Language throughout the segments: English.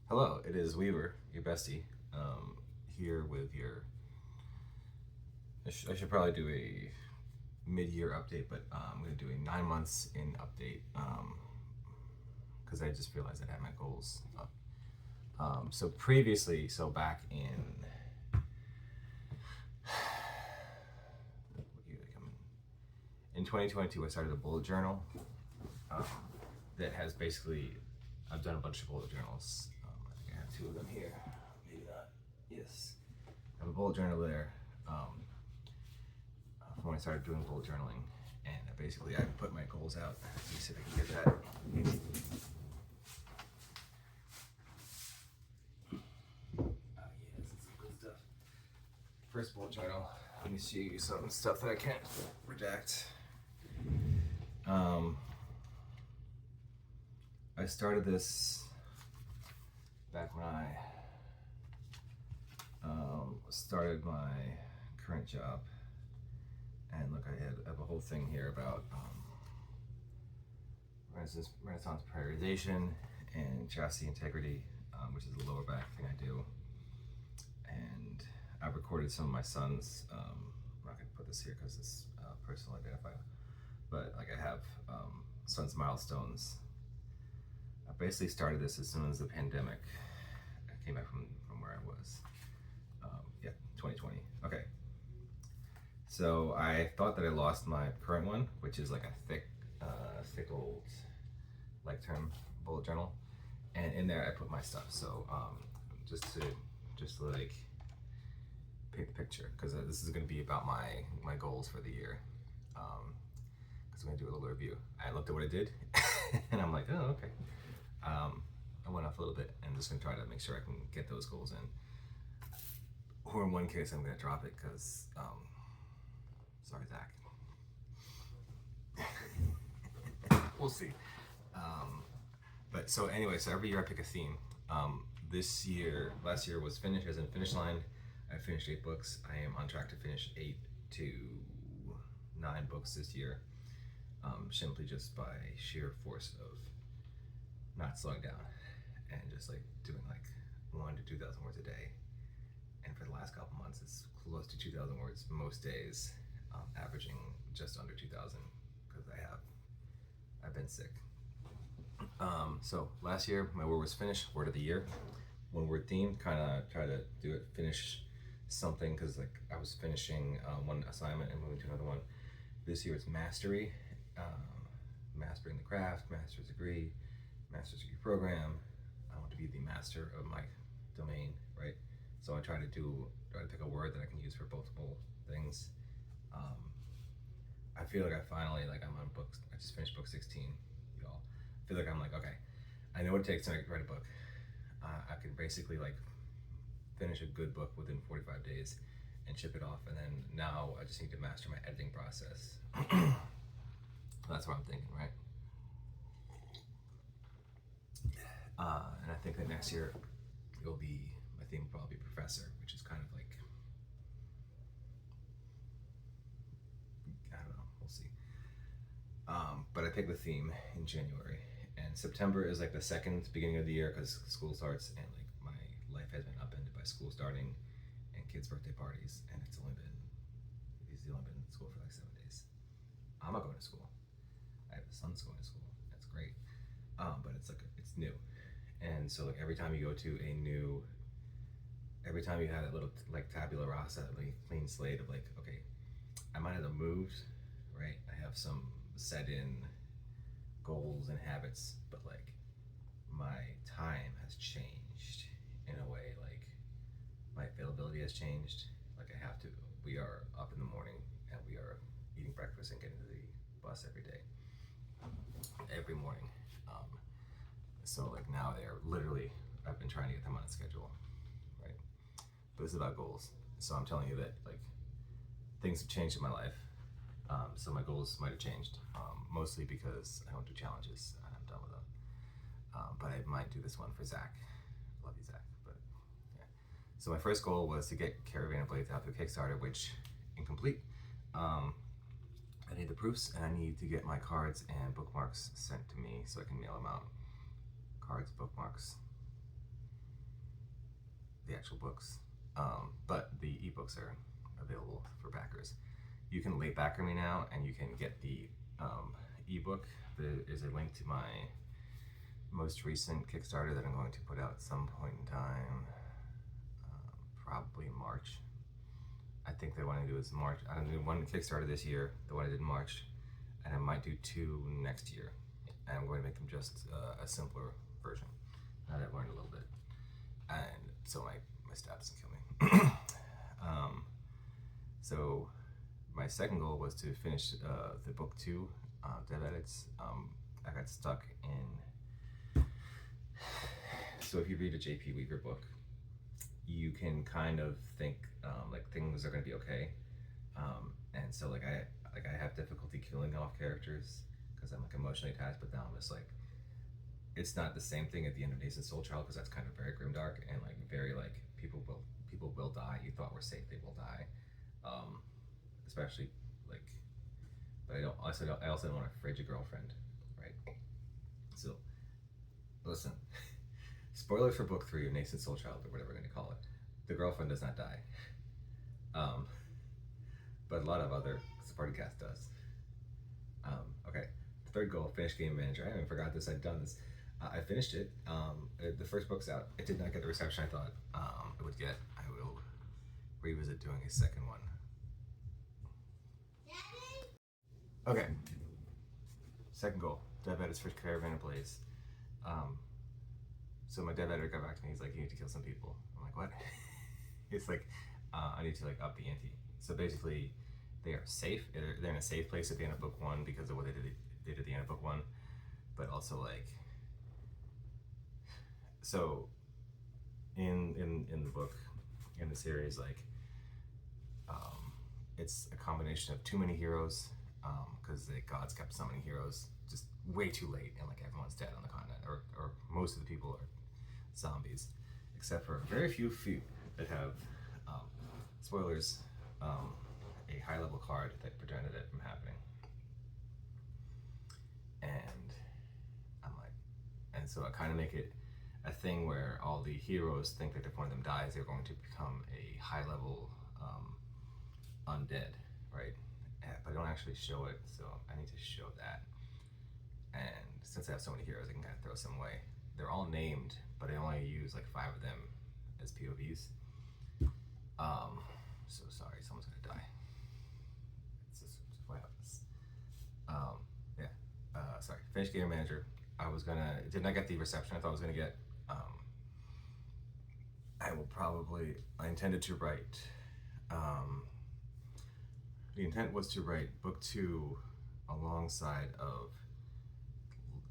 Hello, it is Weaver, your bestie, here with your. I should probably do a mid-year update, but I'm going to do a 9 months in update because I just realized I had my goals up. So previously, back in 2022, I started a bullet journal that has basically, I've done a bunch of bullet journals. I think I have two of them here. Maybe not. Yes. I have a bullet journal there from when I started doing bullet journaling. And basically, I put my goals out. Let me see if I can get that. This is some good stuff. First bullet journal. Let me show you some stuff that I can't redact. I started this back when I started my current job, and look, I have a whole thing here about Renaissance prioritization and chassis integrity, which is the lower back thing I do. And I've recorded some of my son's. I'm not going to put this here because it's personal identifier, but like I have son's milestones. I basically started this as soon as the pandemic. I came back from where I was. 2020. Okay. So I thought that I lost my current one, which is like a thick old like term bullet journal, and in there I put my stuff. So just to like paint the picture, because this is going to be about my goals for the year. Because I'm going to do a little review. I looked at what I did, and I'm like, oh, okay. I went off a little bit, and I'm just going to try to make sure I can get those goals in. Or in one case, I'm going to drop it because, sorry, Zach. We'll see. But so anyway, so every year I pick a theme. Last year was finish, as in finish line. I finished 8 books. I am on track to finish 8 to 9 books this year, simply just by sheer force of not slowing down and just like doing like 1,000 to 2,000 words a day. And for the last couple months, it's close to 2,000 words most days, averaging just under 2,000 because I've been sick. So last year, my word was finish, word of the year, 1 word theme. Kind of try to do it, finish something, because like I was finishing one assignment and moving to another one. This year it's mastery, mastering the craft, master's degree program. I want to be the master of my domain, right? So I try to pick a word that I can use for multiple things. I feel like I'm on books. I just finished book 16, y'all. I feel like I'm like, okay, I know what it takes to write a book. I can basically like finish a good book within 45 days and ship it off, and then now I just need to master my editing process. That's what I'm thinking, right? And I think that next year my theme will probably be professor, which is kind of like, I don't know, we'll see. But I picked the theme in January, and September is like the second beginning of the year because school starts, and like my life has been upended by school starting and kids' birthday parties, and he's only been in school for like 7 days. I'm not going to school. I have a son that's going to school. That's great. But it's new. And so like every time you had a little like tabula rasa, like clean slate of like, okay, I might have moved, right? I have some set in goals and habits, but like my time has changed in a way, like my availability has changed. Like we are up in the morning and we are eating breakfast and getting to the bus every day, every morning. So like now I've been trying to get them on a schedule, right? But this is about goals. So I'm telling you that like things have changed in my life. So my goals might have changed, mostly because I don't do challenges and I'm done with them. But I might do this one for Zach. Love you, Zach. But yeah. So my first goal was to get Caravan of Blades out through Kickstarter, which incomplete. I need the proofs, and I need to get my cards and bookmarks sent to me so I can mail them out. Cards, bookmarks. the actual books, but the ebooks are available for backers. You can late backer me now, and you can get the ebook. There is a link to my most recent Kickstarter that I'm going to put out at some point in time, probably March. I think the one I do is March. I'm doing one Kickstarter this year, the one I did in March, and I might do 2 next year. And I'm going to make them just a simpler version. Now that I've learned a little bit, and so my staff doesn't kill me. So my second goal was to finish the book 2, dev edits. I got stuck in. So if you read a J.P. Weaver book, you can kind of think like things are going to be okay, and so like I have difficulty killing off characters because I'm like emotionally attached, but now I'm just like, it's not the same thing at the end of Nascent Soul Child, because that's kind of very grimdark and like very like people will die. You thought were safe, they will die, especially like. But I also don't want a frigid girlfriend, right? So listen, spoilers for book 3 of Nascent Soul Child, or whatever we're going to call it. The girlfriend does not die, but a lot of other supporting cast does. Okay, the third goal: finish game manager. I haven't forgot this. I've done this. I finished it. The first book's out. It did not get the reception I thought it would get. I will revisit doing a second one. Okay. Second goal: dev edits for Caravan of Blaze. So my dev editor got back to me. He's like, "You need to kill some people." I'm like, "What?" It's like, I need to like up the ante. So basically, they are safe. They're in a safe place at the end of book 1 because of what they did at the end of book 1. But also like, so in the book, in the series, like, it's a combination of too many heroes, because the gods kept summoning heroes just way too late, and like everyone's dead on the continent, or most of the people are zombies, except for very few that have, spoilers, a high level card that prevented it from happening. And I'm like, and so I kind of make it a thing where all the heroes think that if one of them dies, they're going to become a high level undead, right? But I don't actually show it, so I need to show that. And since I have so many heroes, I can kind of throw some away. They're all named, but I only use like 5 of them as POVs. So sorry, someone's gonna die. It's just what happens. Yeah. Sorry. Finish game manager. Did not get the reception I thought I was gonna get. I intended to write. The intent was to write book 2 alongside of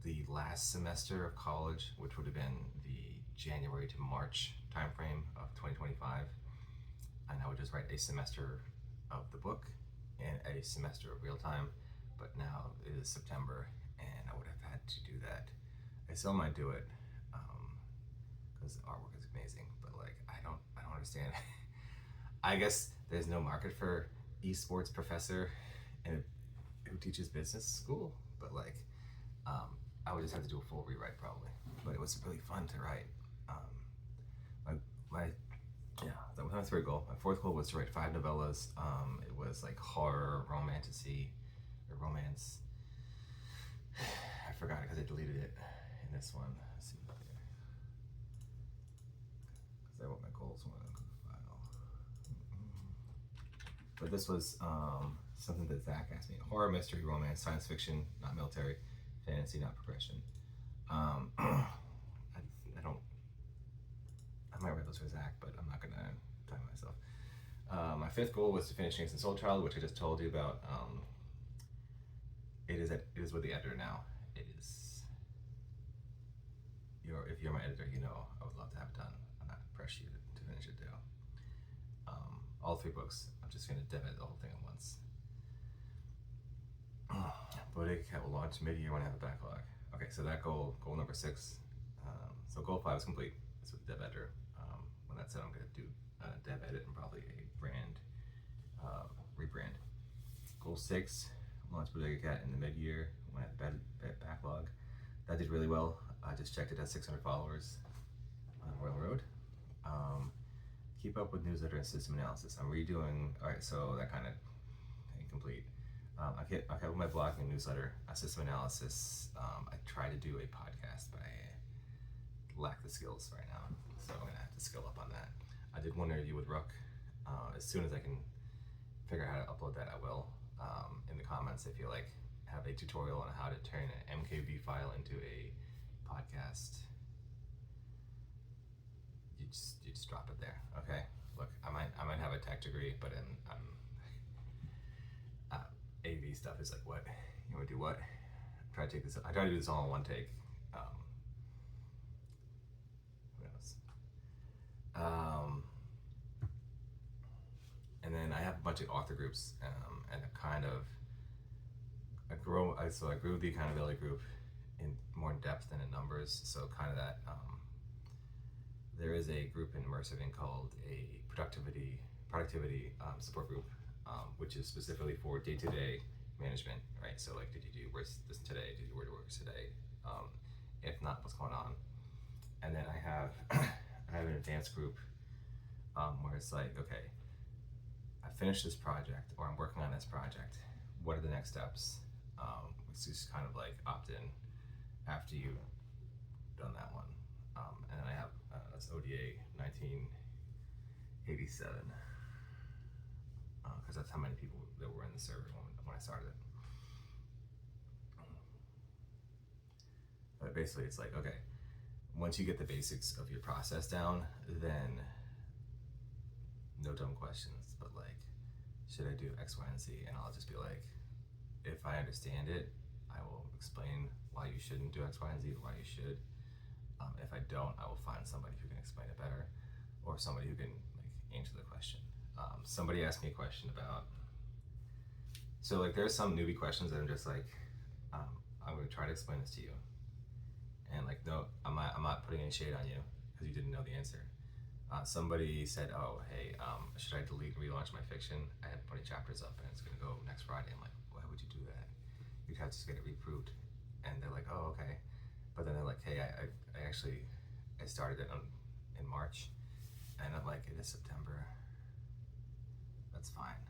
the last semester of college, which would have been the January to March timeframe of 2025. And I would just write a semester of the book and a semester of real time. But now it is September, and I would have had to do that. I still might do it, because the artwork is amazing. But like, I don't understand. I guess there's no market for esports professor and who teaches business school. But like, I would just have to do a full rewrite probably. But it was really fun to write. That was my third goal. My fourth goal was to write 5 novellas. It was like horror, romance. I forgot it because I deleted it in this one. Let's see here. Because I wrote my goals one file. But this was something that Zach asked me: horror, mystery, romance, science fiction, not military, fantasy, not progression. I might write those for Zach, but I'm not gonna time myself. My 5th goal was to finish Nascent Soul Child, which I just told you about. It is with the editor now. It is. If you're my editor, you know I would love to have it done. I'm not gonna press you to finish it though. All 3 books. I'm just gonna dev edit the whole thing at once. But it will launch mid-year when I have a backlog. Okay, so that goal number 6. So goal 5 is complete. It's with dev editor. When that's said, I'm gonna do dev edit and probably a rebrand. Goal 6, launch Bodega Cat in the mid-year when I have a backlog. That did really well. I just checked it at 600 followers on Royal Road. keep up with newsletter and system analysis. I'm redoing, all right, so that kind of incomplete. I kept with my blog and newsletter, system analysis. I try to do a podcast, but I lack the skills right now, so I'm gonna have to skill up on that. I did one interview with Rook. As soon as I can figure out how to upload that, I will. In the comments, if you like, have a tutorial on how to turn an MKV file into a podcast, you just drop it there. Okay. Look, I might have a tech degree, but AV stuff is like, what you want to do? What? I try to do this all in one take. Who knows? And then I have a bunch of author groups, and I grew the accountability group in more in depth than in numbers. So kind of that. There is a group in Immersive Inc. called a productivity support group, which is specifically for day-to-day management, right? So like, did you do this today? Did you work today? If not, what's going on? And then I have an advanced group where it's like, okay, I finished this project, or I'm working on this project. What are the next steps? It's just kind of like opt in after you've done that one. And then I have that's ODA 1987, because that's how many people there were in the server when I started it. But basically, it's like, okay, once you get the basics of your process down, then no dumb questions, but like, should I do X, Y, and Z? And I'll just be like, if I understand it, I will explain why you shouldn't do X, Y, and Z, why you should. If I don't, I will find somebody who can explain it better, or somebody who can like answer the question. Somebody asked me a question about, so like there's some newbie questions that I'm just like, I'm going to try to explain this to you, and like, no, I'm not putting any shade on you because you didn't know the answer. Somebody said, oh, hey, should I delete and relaunch my fiction? I have 20 chapters up and it's going to go next Friday. I'm like, why would you do that? You'd have to just get it reproved. And they're like, oh, okay. But then they're like, hey, I started it in March. And I'm like, it is September. That's fine.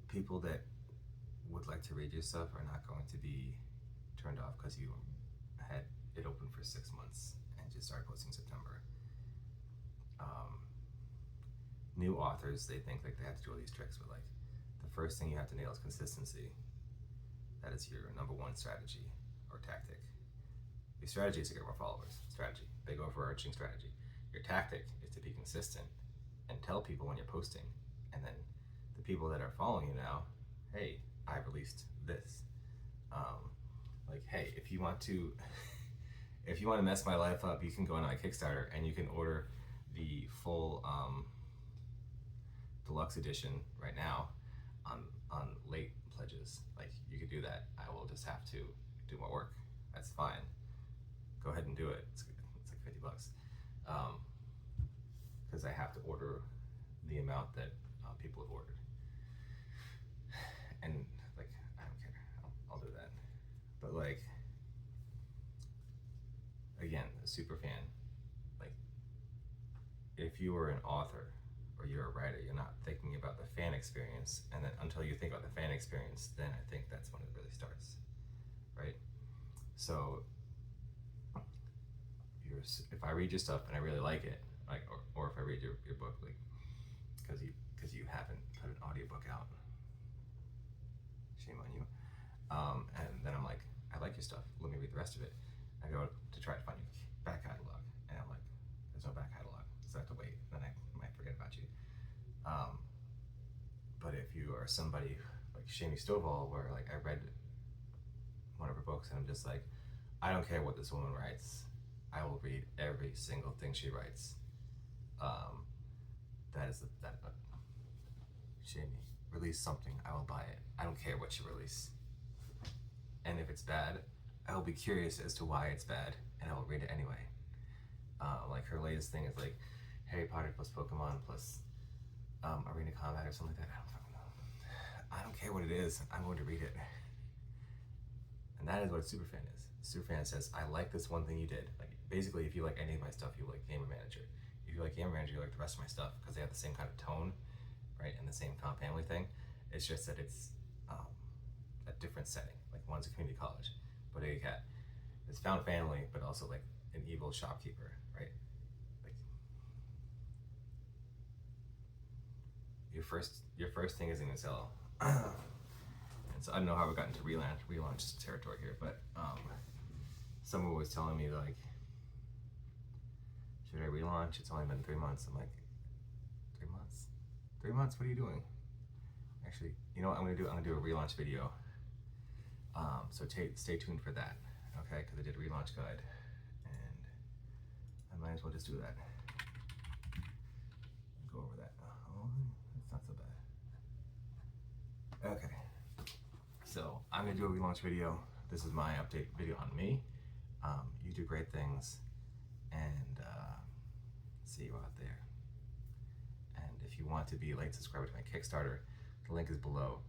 People that would like to read your stuff are not going to be turned off because you had it open for 6 months and just started posting September. New authors, they think like they have to do all these tricks, but like the first thing you have to nail is consistency. That is your number one strategy or tactic. Your strategy is to get more followers. Strategy, big overarching strategy. Your tactic is to be consistent and tell people when you're posting, and then the people that are following you now, hey, I released this. Like, hey, if you want to mess my life up, you can go on my Kickstarter and you can order the full deluxe edition right now on late pledges. Like, you could do that. I will just have to do more work. That's fine. Go ahead and do it. It's like $50. Because I have to order the amount that people have ordered. And like, I don't care. I'll do that. But like, again, a super fan, like, if you were an author or you're a writer, you're not thinking about the fan experience, and then until you think about the fan experience, then I think that's when it really starts, right? So if I read your stuff and I really like it, like, or if I read your book, like, because you haven't put an audiobook out, shame on you, and then I'm like, I like your stuff, let me read the rest of it. I go to try to find your back catalog, and I'm like, there's no back catalog, so I have to wait, then I might forget about you. But if you are somebody like Shami Stovall, where like I read one of her books and I'm just like, I don't care what this woman writes, I will read every single thing she writes. Shami, release something, I will buy it. I don't care what you release. And if it's bad, I will be curious as to why it's bad, and I will read it anyway. Like her latest thing is like Harry Potter plus Pokemon plus Arena Combat or something like that. I don't fucking know. I don't care what it is. I'm going to read it. And that is what a superfan is. A superfan says, I like this one thing you did. Like, basically, if you like any of my stuff, you like Gamer Manager. If you like Game Ranger, you like the rest of my stuff, because they have the same kind of tone, right, and the same comp family thing. It's just that it's a different setting. Like one's a community college, Bodega Cat. It's found family, but also like an evil shopkeeper, right? Like your first thing isn't gonna sell. And so I don't know how we got into relaunch territory here, but someone was telling me like, should I relaunch? It's only been 3 months. I'm like, 3 months? 3 months? What are you doing? Actually, you know what I'm gonna do? I'm gonna do a relaunch video. So stay tuned for that, okay? Because I did a relaunch guide, and I might as well just do that. Go over that. Oh, that's not so bad. Okay. So I'm gonna do a relaunch video. This is my update video on me. You do great things, and see you out there. And if you want to be a late subscriber to my Kickstarter, the link is below.